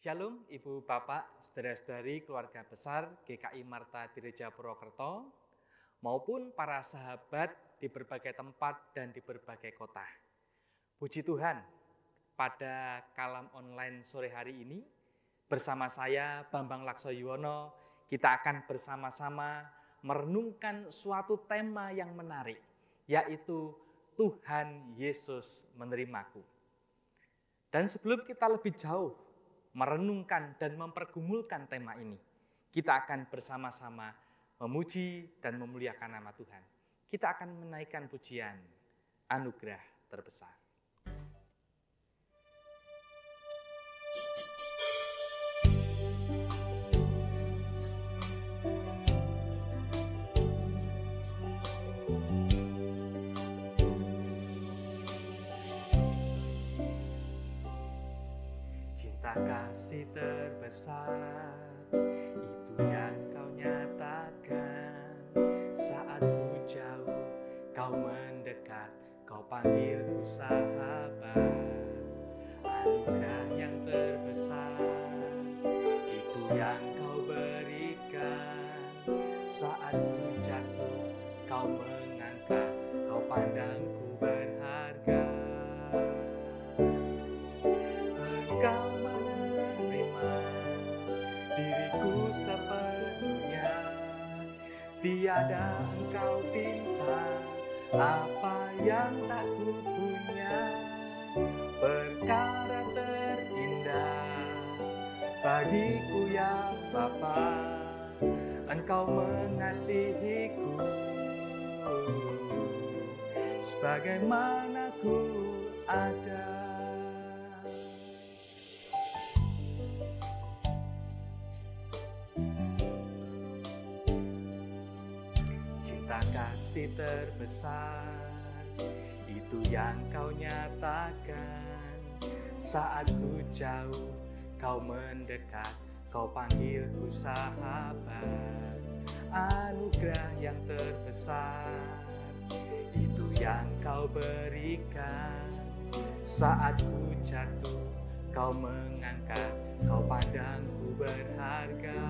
Shalom Ibu Bapak, saudara-saudari keluarga besar GKI Marta Direja Purwokerto, maupun para sahabat di berbagai tempat dan di berbagai kota. Puji Tuhan, pada kalam online sore hari ini, bersama saya Bambang Laksoyuwono, kita akan bersama-sama merenungkan suatu tema yang menarik, yaitu Tuhan Yesus menerimaku. Dan sebelum kita lebih jauh merenungkan dan mempergumulkan tema ini, kita akan bersama-sama memuji dan memuliakan nama Tuhan. Kita akan menaikkan pujian anugerah terbesar. Cinta kasih terbesar, itu yang kau nyatakan. Saat ku jauh, kau mendekat, kau panggilku sahabat. Anugerah yang terbesar, itu yang kau berikan. Saat ku jatuh, kau mengangkat, kau pandangku berharga. Engkau menerima diriku sepenuhnya, tiada engkau pinta apa yang tak ku punya. Perkara terindah bagiku ya Bapa, engkau mengasihiku sebagaimana ku ada. Cinta kasih terbesar, itu yang kau nyatakan. Saat ku jauh, kau mendekat, kau panggilku sahabat. Anugerah yang terbesar, itu yang kau berikan. Saat ku jatuh, kau mengangkat, kau pandangku berharga.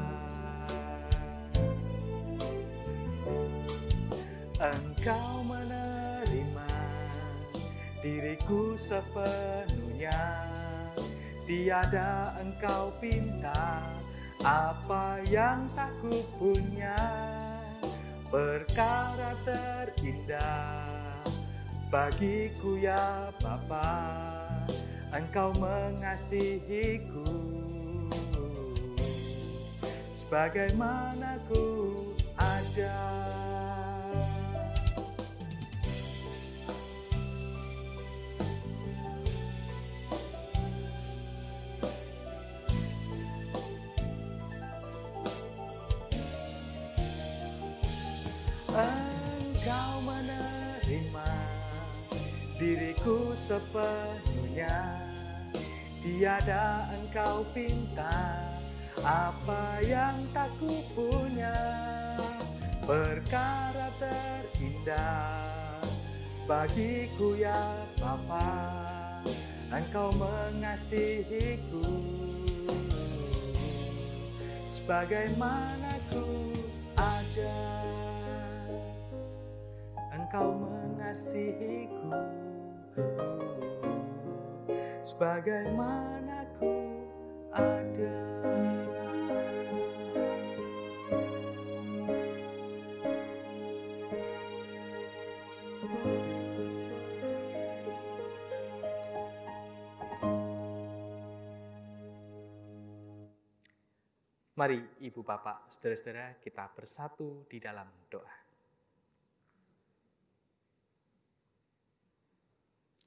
Engkau menerima diriku sepenuhnya, tiada engkau pinta apa yang tak ku punya. Perkara terindah bagiku ya Bapa, engkau mengasihiku sebagaimana ku ada. Engkau menerima diriku sepenuhnya, tiada engkau pinta apa yang tak ku punya. Perkara terindah bagiku ya Bapa, engkau mengasihiku sebagaimana ku ada. Engkau mengasihiku sebagaimana ku ada. Mari Ibu Bapak, saudara-saudara, kita bersatu di dalam doa.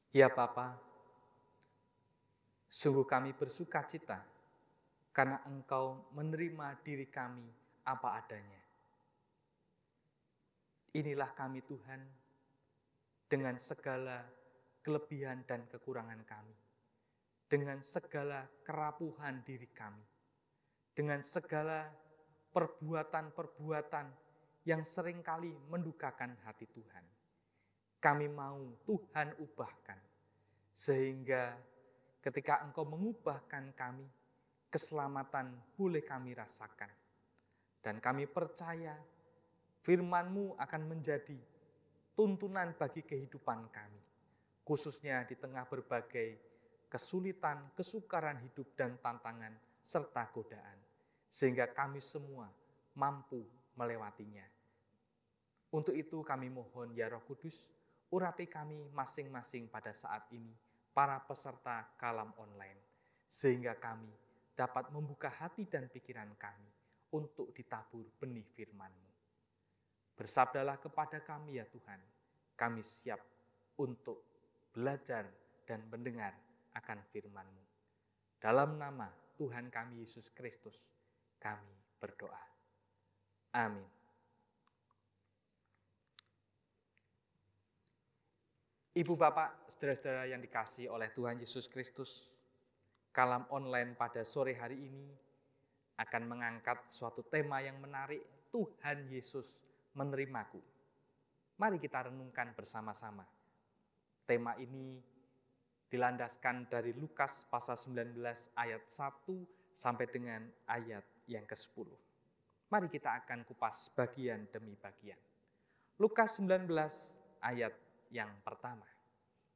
Ya Bapa, sungguh kami bersuka cita karena Engkau menerima diri kami apa adanya. Inilah kami Tuhan, dengan segala kelebihan dan kekurangan kami, dengan segala kerapuhan diri kami, dengan segala perbuatan-perbuatan yang seringkali mendukakan hati Tuhan. Kami mau Tuhan ubahkan, sehingga ketika Engkau mengubahkan kami, keselamatan boleh kami rasakan. Dan kami percaya firman-Mu akan menjadi tuntunan bagi kehidupan kami, khususnya di tengah berbagai kesulitan, kesukaran hidup dan tantangan serta godaan, sehingga kami semua mampu melewatinya. Untuk itu kami mohon ya Roh Kudus, urapi kami masing-masing pada saat ini, para peserta kalam online, sehingga kami dapat membuka hati dan pikiran kami untuk ditabur benih firman-Mu. Bersabdalah kepada kami ya Tuhan, kami siap untuk belajar dan mendengar akan firman-Mu. Dalam nama Tuhan kami Yesus Kristus, kami berdoa. Amin. Ibu Bapak, saudara-saudara yang dikasihi oleh Tuhan Yesus Kristus, kalam online pada sore hari ini akan mengangkat suatu tema yang menarik, Tuhan Yesus menerimaku. Mari kita renungkan bersama-sama. Tema ini dilandaskan dari Lukas pasal 19 ayat 1 sampai dengan ayat yang ke-10. Mari kita akan kupas bagian demi bagian. Lukas 19 ayat yang pertama.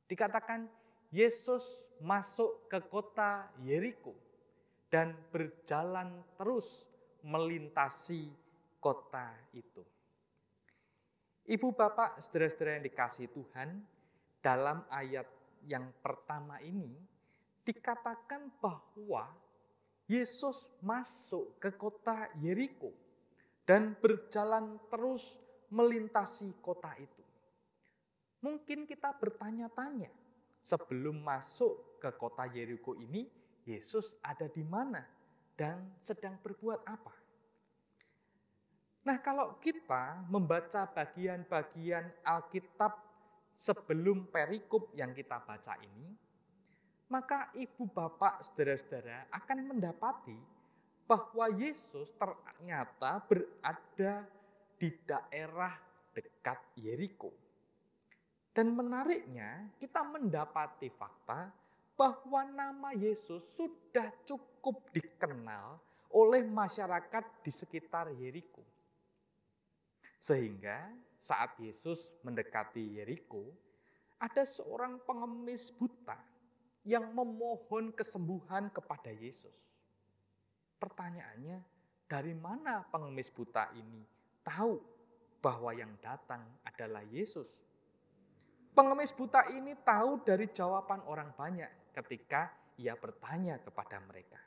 Dikatakan Yesus masuk ke kota Yeriko dan berjalan terus melintasi kota itu. Ibu bapak, saudara-saudara yang dikasihi Tuhan, dalam ayat yang pertama ini dikatakan bahwa Yesus masuk ke kota Yeriko dan berjalan terus melintasi kota itu. Mungkin kita bertanya-tanya, sebelum masuk ke kota Yeriko ini, Yesus ada di mana dan sedang berbuat apa? Nah, kalau kita membaca bagian-bagian Alkitab sebelum perikop yang kita baca ini, maka ibu bapak saudara-saudara akan mendapati bahwa Yesus ternyata berada di daerah dekat Yeriko. Dan menariknya kita mendapati fakta bahwa nama Yesus sudah cukup dikenal oleh masyarakat di sekitar Yeriko. Sehingga saat Yesus mendekati Yeriko, ada seorang pengemis buta yang memohon kesembuhan kepada Yesus. Pertanyaannya, dari mana pengemis buta ini tahu bahwa yang datang adalah Yesus? Pengemis buta ini tahu dari jawaban orang banyak ketika ia bertanya kepada mereka.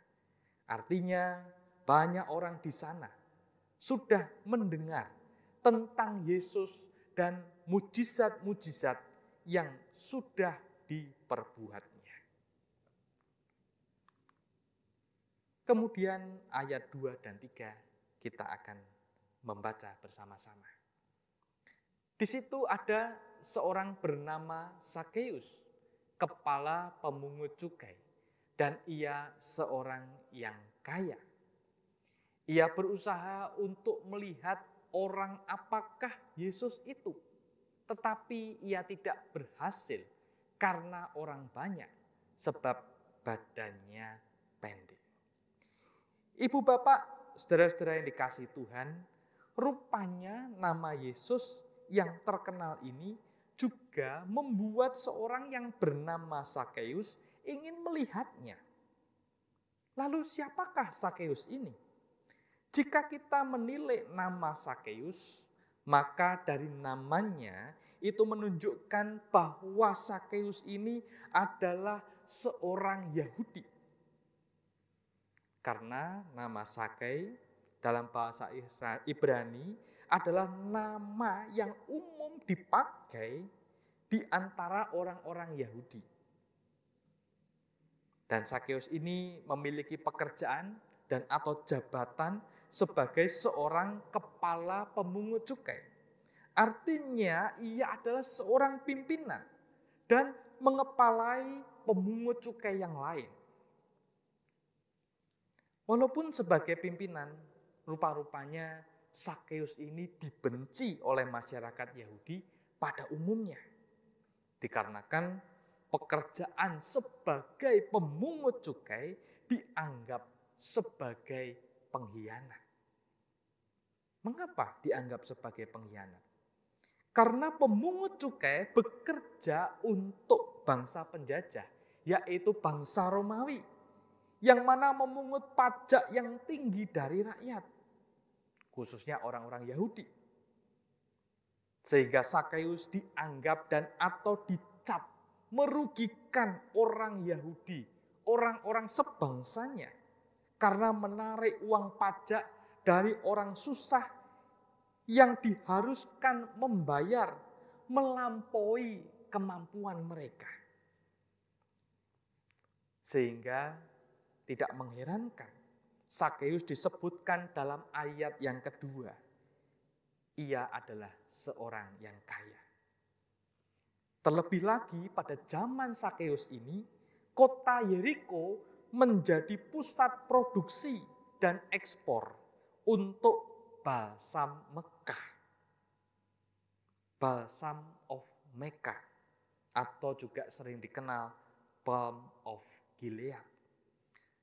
Artinya banyak orang di sana sudah mendengar tentang Yesus dan mujizat-mujizat yang sudah diperbuatnya. Kemudian ayat 2 dan 3 kita akan membaca bersama-sama. Di situ ada seorang bernama Sakeus, kepala pemungut cukai, dan ia seorang yang kaya. Ia berusaha untuk melihat orang apakah Yesus itu, tetapi ia tidak berhasil karena orang banyak, sebab badannya pendek. Ibu bapak, saudara-saudara yang dikasihi Tuhan, rupanya nama Yesus yang terkenal ini juga membuat seorang yang bernama Sakeus ingin melihatnya. Lalu siapakah Sakeus ini? Jika kita menilai nama Sakeus, maka dari namanya itu menunjukkan bahwa Sakeus ini adalah seorang Yahudi. Karena nama Sakei dalam bahasa Ibrani adalah nama yang umum dipakai di antara orang-orang Yahudi. Dan Sakeus ini memiliki pekerjaan dan atau jabatan sebagai seorang kepala pemungut cukai. Artinya ia adalah seorang pimpinan dan mengepalai pemungut cukai yang lain. Walaupun sebagai pimpinan, rupa-rupanya Sakeus ini dibenci oleh masyarakat Yahudi pada umumnya. Dikarenakan pekerjaan sebagai pemungut cukai dianggap sebagai pengkhianat. Mengapa dianggap sebagai pengkhianat? Karena pemungut cukai bekerja untuk bangsa penjajah, yaitu bangsa Romawi, yang mana memungut pajak yang tinggi dari rakyat, khususnya orang-orang Yahudi. Sehingga Sakeus dianggap dan atau dicap merugikan orang Yahudi, orang-orang sebangsanya, karena menarik uang pajak dari orang susah yang diharuskan membayar melampaui kemampuan mereka. Sehingga tidak mengherankan Sakeus disebutkan dalam ayat yang kedua. Ia adalah seorang yang kaya. Terlebih lagi pada zaman Sakeus ini, kota Yeriko menjadi pusat produksi dan ekspor untuk balsam Mekah. Balsam of Mekah atau juga sering dikenal Balm of Gilead.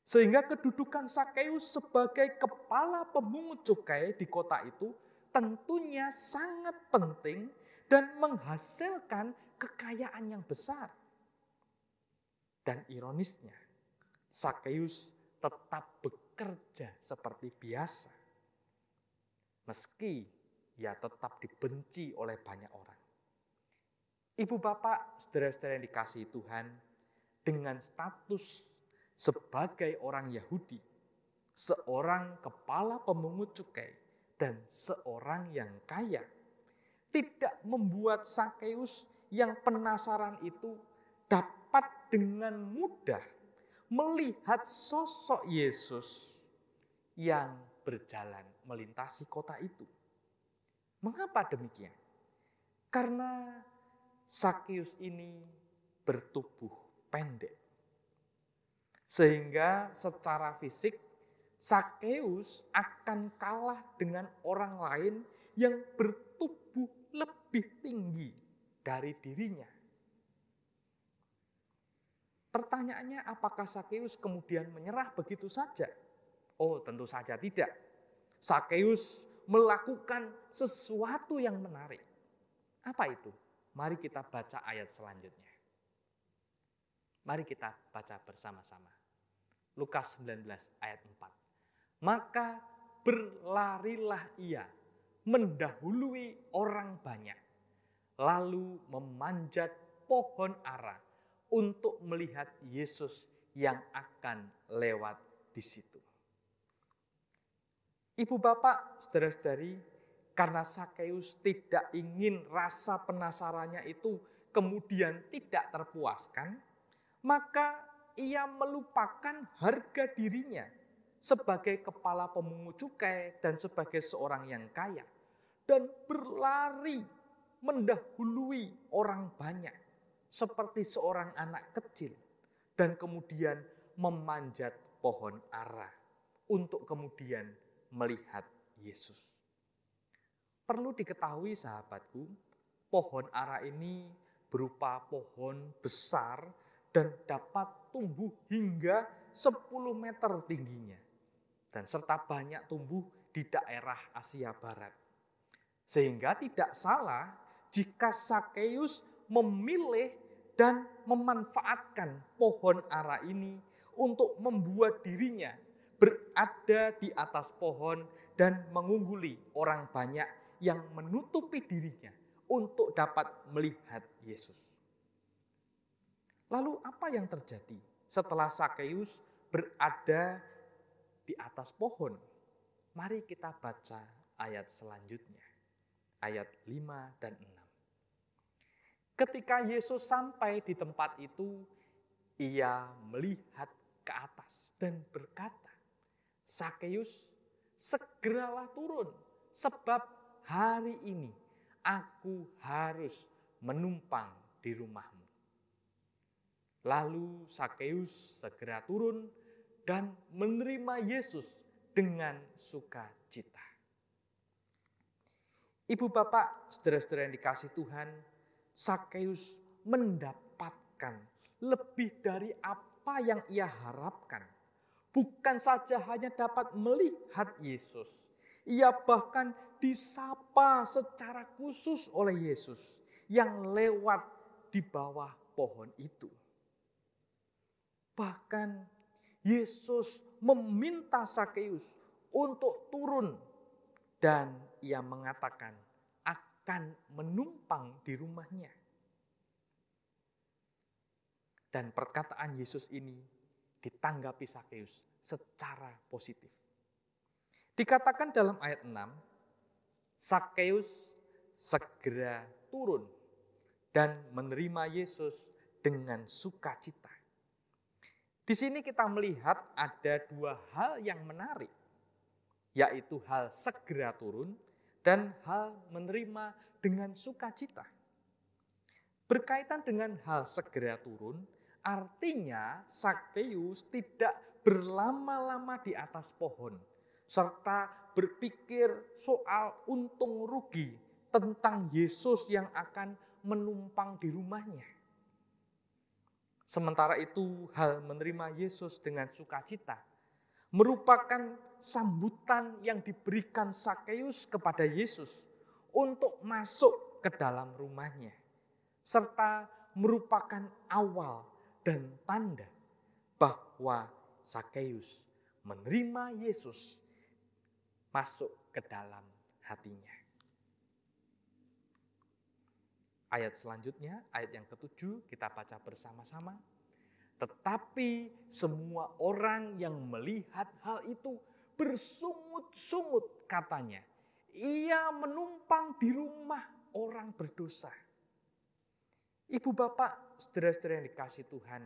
Sehingga kedudukan Sakeus sebagai kepala pemungut cukai di kota itu tentunya sangat penting dan menghasilkan kekayaan yang besar. Dan ironisnya, Sakeus tetap bekerja seperti biasa. Meski ia tetap dibenci oleh banyak orang. Ibu bapak, saudara-saudara yang dikasihi Tuhan, dengan status sebagai orang Yahudi, seorang kepala pemungut cukai, dan seorang yang kaya, tidak membuat Sakeus yang penasaran itu dapat dengan mudah melihat sosok Yesus yang berjalan melintasi kota itu. Mengapa demikian? Karena Sakeus ini bertubuh pendek. Sehingga secara fisik Sakeus akan kalah dengan orang lain yang bertubuh lebih tinggi dari dirinya. Pertanyaannya, apakah Sakeus kemudian menyerah begitu saja? Oh, tentu saja tidak. Sakeus melakukan sesuatu yang menarik. Apa itu? Mari kita baca ayat selanjutnya. Mari kita baca bersama-sama. Lukas 19 ayat 4. Maka berlarilah ia mendahului orang banyak, lalu memanjat pohon ara untuk melihat Yesus yang akan lewat di situ. Ibu bapak, saudara-saudari, karena Sakeus tidak ingin rasa penasarannya itu kemudian tidak terpuaskan, maka ia melupakan harga dirinya sebagai kepala pemungut cukai dan sebagai seorang yang kaya, dan berlari mendahului orang banyak seperti seorang anak kecil, dan kemudian memanjat pohon ara untuk kemudian melihat Yesus. Perlu diketahui sahabatku, pohon ara ini berupa pohon besar dan dapat tumbuh hingga 10 meter tingginya. Dan serta banyak tumbuh di daerah Asia Barat. Sehingga tidak salah jika Sakeus memilih dan memanfaatkan pohon ara ini untuk membuat dirinya berada di atas pohon dan mengungguli orang banyak yang menutupi dirinya untuk dapat melihat Yesus. Lalu apa yang terjadi setelah Sakeus berada di atas pohon? Mari kita baca ayat selanjutnya. Ayat 5 dan 6. Ketika Yesus sampai di tempat itu, ia melihat ke atas dan berkata, Sakeus, segeralah turun, sebab hari ini aku harus menumpang di rumahmu. Lalu Sakeus segera turun dan menerima Yesus dengan sukacita. Ibu bapak, saudara-saudara yang dikasihi Tuhan, Sakeus mendapatkan lebih dari apa yang ia harapkan. bukan saja hanya dapat melihat Yesus, ia bahkan disapa secara khusus oleh Yesus yang lewat di bawah pohon itu. Bahkan Yesus meminta Sakeus untuk turun dan ia mengatakan akan menumpang di rumahnya. Dan perkataan Yesus ini ditanggapi Sakeus secara positif. Dikatakan dalam ayat 6, Sakeus segera turun dan menerima Yesus dengan sukacita. Di sini kita melihat ada dua hal yang menarik, yaitu hal segera turun dan hal menerima dengan sukacita. Berkaitan dengan hal segera turun, artinya Sakeus tidak berlama-lama di atas pohon, serta berpikir soal untung rugi tentang Yesus yang akan menumpang di rumahnya. Sementara itu, hal menerima Yesus dengan sukacita merupakan sambutan yang diberikan Sakeus kepada Yesus untuk masuk ke dalam rumahnya, serta merupakan awal dan tanda bahwa Sakeus menerima Yesus masuk ke dalam hatinya. Ayat selanjutnya, ayat yang ke-7, kita baca bersama-sama. Tetapi semua orang yang melihat hal itu bersungut-sungut katanya, ia menumpang di rumah orang berdosa. Ibu bapak, saudara-saudara yang dikasihi Tuhan,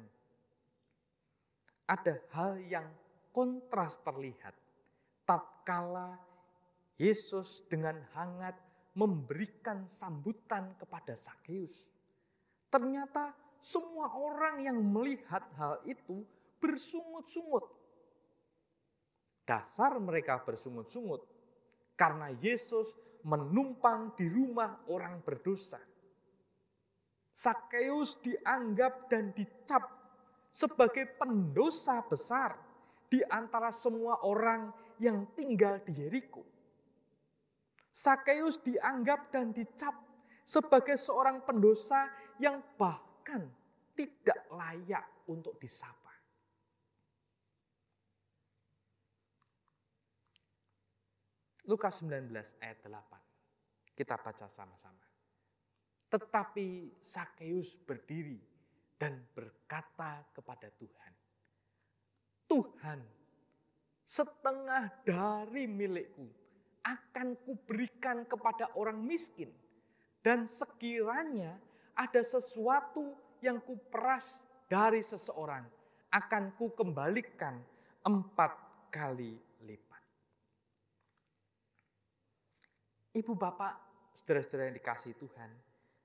ada hal yang kontras terlihat tatkala Yesus dengan hangat memberikan sambutan kepada Sakeus. Ternyata semua orang yang melihat hal itu bersungut-sungut. Dasar mereka bersungut-sungut karena Yesus menumpang di rumah orang berdosa. Sakeus dianggap dan dicap sebagai pendosa besar di antara semua orang yang tinggal di Yeriko. Sakeus dianggap dan dicap sebagai seorang pendosa yang bahkan tidak layak untuk disapa. Lukas 19 ayat 8. Kita baca sama-sama. Tetapi Sakeus berdiri dan berkata kepada Tuhan, Tuhan, setengah dari milikku akan kuberikan kepada orang miskin, dan sekiranya ada sesuatu yang kuperas dari seseorang, akan kukembalikan 4 kali lipat. Ibu bapak, saudara-saudara yang dikasihi Tuhan,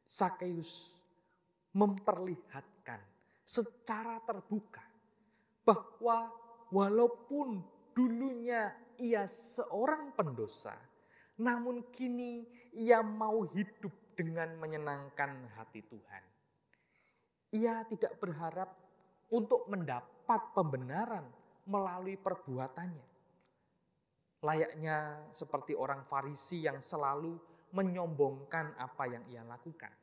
Sakeus memperlihatkan secara terbuka bahwa walaupun dulunya ia seorang pendosa, namun kini ia mau hidup dengan menyenangkan hati Tuhan. Ia tidak berharap untuk mendapat pembenaran melalui perbuatannya. Layaknya seperti orang Farisi yang selalu menyombongkan apa yang ia lakukan.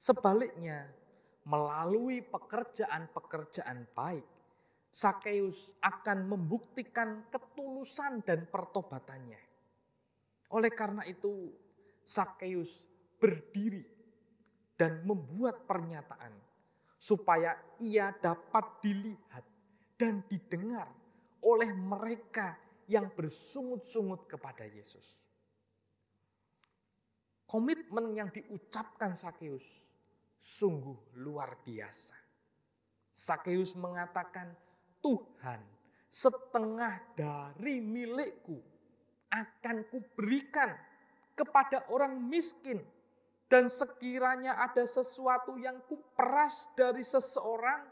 Sebaliknya, melalui pekerjaan-pekerjaan baik, Sakeus akan membuktikan ketulusan dan pertobatannya. Oleh karena itu, Sakeus berdiri dan membuat pernyataan supaya ia dapat dilihat dan didengar oleh mereka yang bersungut-sungut kepada Yesus. Komitmen yang diucapkan Sakeus sungguh luar biasa. Sakeus mengatakan, Tuhan, setengah dari milikku akan kuberikan kepada orang miskin, dan sekiranya ada sesuatu yang kuperas dari seseorang,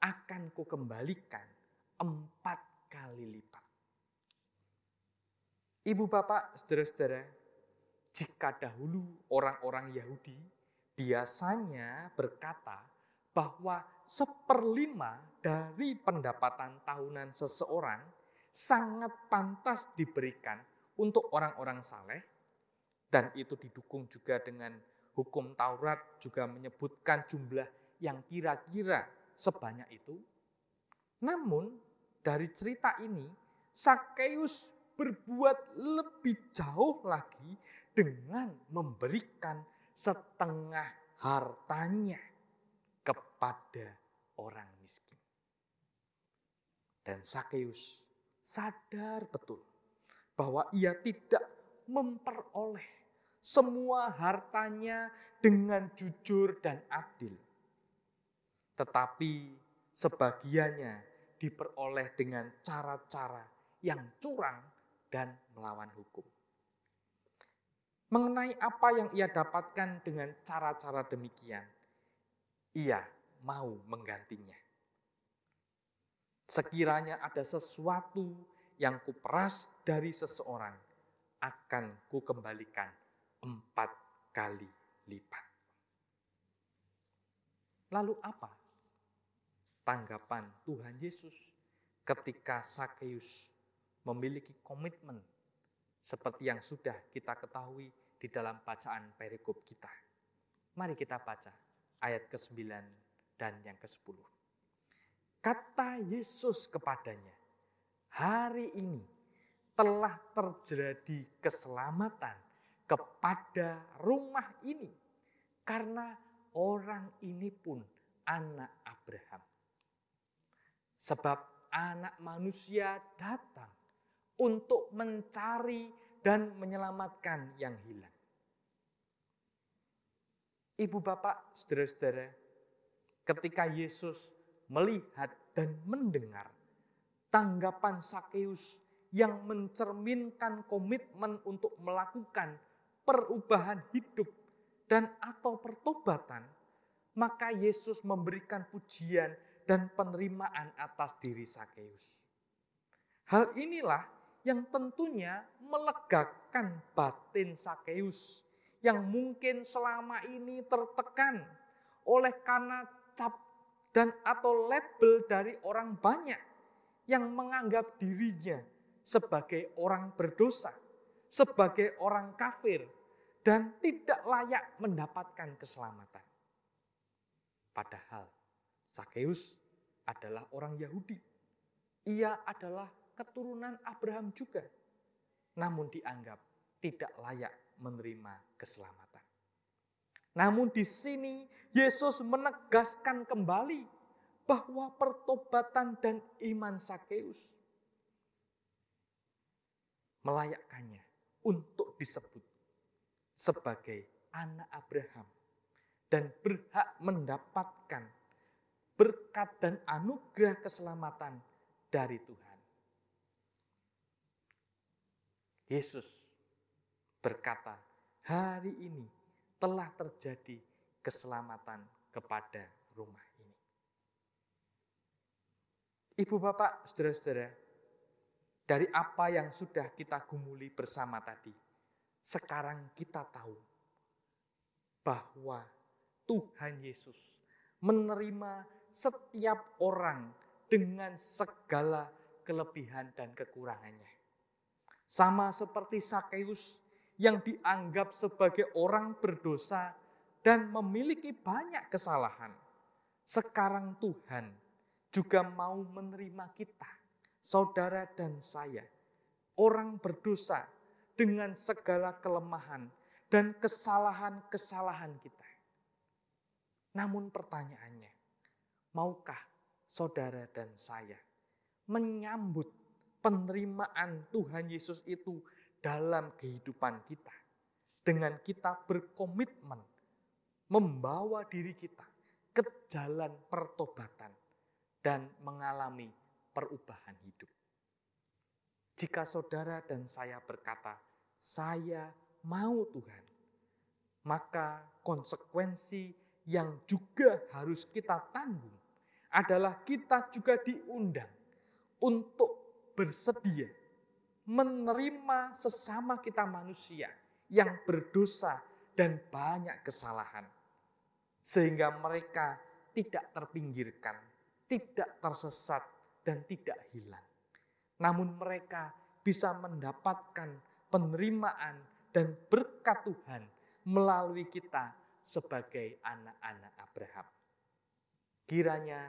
akan kukembalikan 4 kali lipat. Ibu bapak, saudara-saudara, jika dahulu orang-orang Yahudi biasanya berkata bahwa 1/5 dari pendapatan tahunan seseorang sangat pantas diberikan untuk orang-orang saleh, dan itu didukung juga dengan hukum Taurat juga menyebutkan jumlah yang kira-kira sebanyak itu. Namun dari cerita ini Sakeus berbuat lebih jauh lagi dengan memberikan setengah hartanya kepada orang miskin. Dan Sakeus sadar betul bahwa ia tidak memperoleh semua hartanya dengan jujur dan adil. Tetapi sebagiannya diperoleh dengan cara-cara yang curang dan melawan hukum. Mengenai apa yang ia dapatkan dengan cara-cara demikian, ia mau menggantinya. Sekiranya ada sesuatu yang kuperas dari seseorang, akan kukembalikan 4 kali lipat. Lalu apa tanggapan Tuhan Yesus ketika Sakeus memiliki komitmen seperti yang sudah kita ketahui di dalam bacaan perikop kita? Mari kita baca ayat ke-9 dan yang ke-10. Kata Yesus kepadanya, hari ini telah terjadi keselamatan kepada rumah ini, karena orang ini pun anak Abraham. Sebab anak manusia datang untuk mencari dan menyelamatkan yang hilang. Ibu bapak, saudara-saudara, ketika Yesus melihat dan mendengar tanggapan Sakeus yang mencerminkan komitmen untuk melakukan perubahan hidup dan atau pertobatan, maka Yesus memberikan pujian dan penerimaan atas diri Sakeus. Hal inilah yang tentunya melegakan batin Sakeus yang mungkin selama ini tertekan oleh karena cap dan atau label dari orang banyak yang menganggap dirinya sebagai orang berdosa, sebagai orang kafir, dan tidak layak mendapatkan keselamatan. Padahal Sakeus adalah orang Yahudi. Ia adalah keturunan Abraham juga, namun dianggap tidak layak menerima keselamatan. Namun di sini Yesus menegaskan kembali bahwa pertobatan dan iman Sakeus melayakkannya untuk disebut sebagai anak Abraham dan berhak mendapatkan berkat dan anugerah keselamatan dari Tuhan. Yesus berkata, hari ini telah terjadi keselamatan kepada rumah ini. Ibu bapak, saudara-saudara, dari apa yang sudah kita gumuli bersama tadi, sekarang kita tahu bahwa Tuhan Yesus menerima setiap orang dengan segala kelebihan dan kekurangannya. Sama seperti Sakeus yang dianggap sebagai orang berdosa dan memiliki banyak kesalahan. Sekarang Tuhan juga mau menerima kita, saudara dan saya, orang berdosa dengan segala kelemahan dan kesalahan-kesalahan kita. Namun pertanyaannya, maukah saudara dan saya menyambut penerimaan Tuhan Yesus itu dalam kehidupan kita, dengan kita berkomitmen membawa diri kita ke jalan pertobatan dan mengalami perubahan hidup? Jika saudara dan saya berkata, saya mau Tuhan, maka konsekuensi yang juga harus kita tanggung adalah kita juga diundang untuk bersedia menerima sesama kita manusia yang berdosa dan banyak kesalahan, sehingga mereka tidak terpinggirkan, tidak tersesat, dan tidak hilang. Namun mereka bisa mendapatkan penerimaan dan berkat Tuhan melalui kita sebagai anak-anak Abraham. Kiranya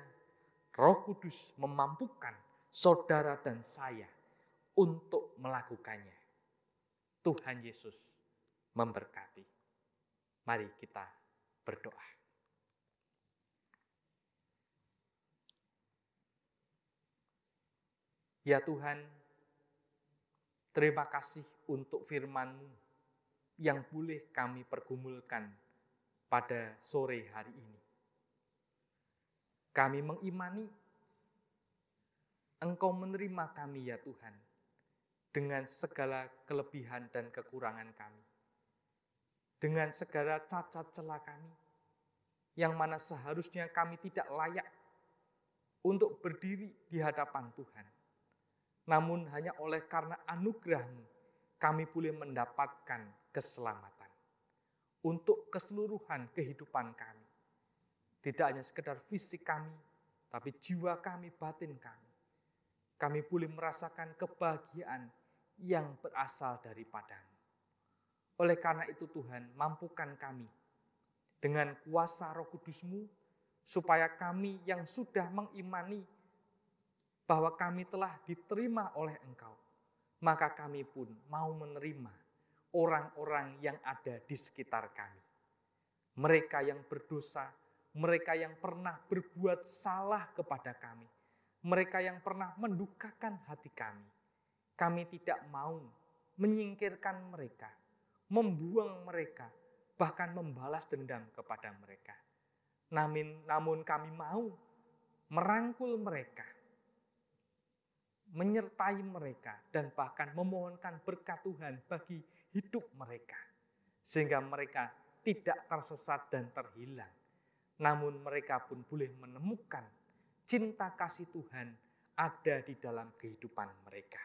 Roh Kudus memampukan saudara dan saya untuk melakukannya. Tuhan Yesus memberkati. Mari kita berdoa. Ya Tuhan, terima kasih untuk firman-Mu yang boleh kami pergumulkan pada sore hari ini. Kami mengimani Engkau menerima kami ya Tuhan, dengan segala kelebihan dan kekurangan kami. Dengan segala cacat celah kami, yang mana seharusnya kami tidak layak untuk berdiri di hadapan Tuhan. Namun hanya oleh karena anugerah-Mu, kami boleh mendapatkan keselamatan untuk keseluruhan kehidupan kami. Tidak hanya sekedar fisik kami, tapi jiwa kami, batin kami. Kami boleh merasakan kebahagiaan yang berasal daripada-Mu. Oleh karena itu Tuhan, mampukan kami dengan kuasa Roh Kudus-Mu, supaya kami yang sudah mengimani bahwa kami telah diterima oleh Engkau, maka kami pun mau menerima orang-orang yang ada di sekitar kami. Mereka yang berdosa, mereka yang pernah berbuat salah kepada kami, mereka yang pernah mendukakan hati kami. Kami tidak mau menyingkirkan mereka, membuang mereka, bahkan membalas dendam kepada mereka. Namun kami mau merangkul mereka, menyertai mereka, dan bahkan memohonkan berkat Tuhan bagi hidup mereka. Sehingga mereka tidak tersesat dan terhilang. Namun mereka pun boleh menemukan cinta kasih Tuhan ada di dalam kehidupan mereka.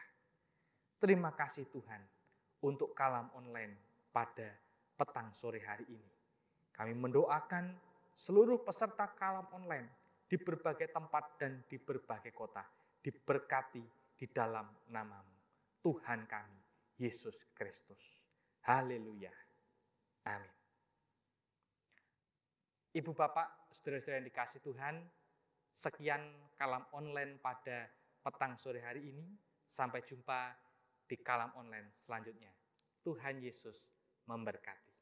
Terima kasih Tuhan untuk kalam online pada petang sore hari ini. Kami mendoakan seluruh peserta kalam online di berbagai tempat dan di berbagai kota diberkati di dalam nama-Mu, Tuhan kami, Yesus Kristus. Haleluya. Amin. Ibu Bapak, saudara-saudara yang dikasih Tuhan, sekian kalam online pada petang sore hari ini. Sampai jumpa di kalam online selanjutnya. Tuhan Yesus memberkati.